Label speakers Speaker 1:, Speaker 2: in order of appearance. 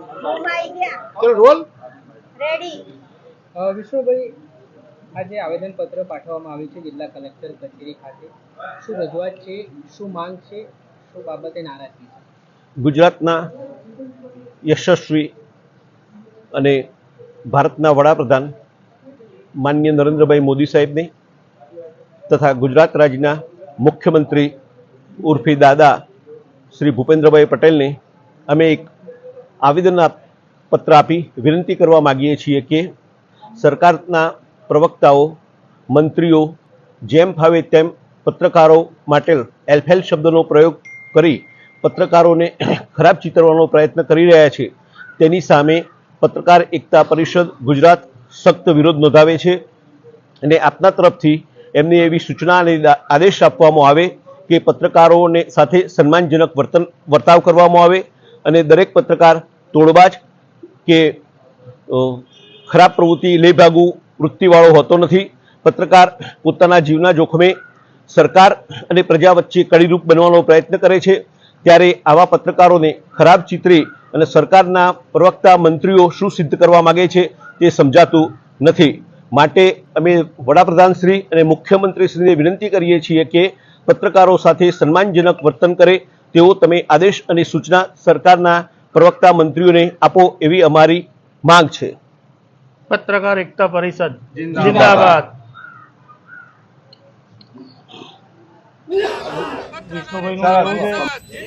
Speaker 1: ચલો role
Speaker 2: ready.
Speaker 3: Vishnubhai, આજે આવેદનપત્ર પાઠવવામાં આવ્યું છે જિલ્લા કલેક્ટર કચેરી ખાતે. શું રજૂઆત છે, શું માંગ છે, શું બાબતે નારાજગી છે?
Speaker 1: ગુજરાતના યશસ્વી અને ભારતના વડાપ્રધાન માનનીય નરેન્દ્રભાઈ મોદી સાહેબને તથા ગુજરાત રાજ્યના મુખ્યમંત્રી ઉર્ફે દાદા શ્રી ભૂપેન્દ્રભાઈ પટેલને અમે એક આવેદન પત્ર આપી વિનંતી કરવા માગીએ છીએ કે સરકારના પ્રવક્તાઓ, મંત્રીઓ જેમ ફાવે તેમ પત્રકારો માટે એલફેલ શબ્દનો પ્રયોગ કરી પત્રકારોને ખરાબ ચિતરવાનો પ્રયત્ન કરી રહ્યા છે. તેની સામે પત્રકાર એકતા પરિષદ ગુજરાત સખ્ત વિરોધ નોંધાવે છે અને આપના તરફથી એમને એવી સૂચના અને આદેશ આપવામાં આવે કે પત્રકારોને સાથે સન્માનજનક વર્તાવ કરવામાં આવે અને દરેક પત્રકાર તોડબાજ કે ખરાબ પ્રવૃત્તિ લેભાગુ વૃત્તિવાળો હોતો નથી. પત્રકાર પોતાના જીવના જોખમે સરકાર અને પ્રજા વચ્ચે કડીરૂપ બનવાનો પ્રયત્ન કરે છે, ત્યારે આવા પત્રકારોને ખરાબ ચિતરી અને સરકારના પ્રવક્તા મંત્રીઓ શું સિદ્ધ કરવા માગે છે તે સમજાતું નથી. માટે અમે વડાપ્રધાનશ્રી અને મુખ્યમંત્રીશ્રીને વિનંતી કરીએ છીએ કે પત્રકારો સાથે સન્માનજનક વર્તન કરે તેવો તમે આદેશ અને સૂચના સરકારના પ્રવક્તા મંત્રીઓને આપો એવી અમારી માંગ છે.
Speaker 4: પત્રકાર એકતા પરિષદ જિંદાબાદ. વિષ્ણુભાઈનું કહેવું છે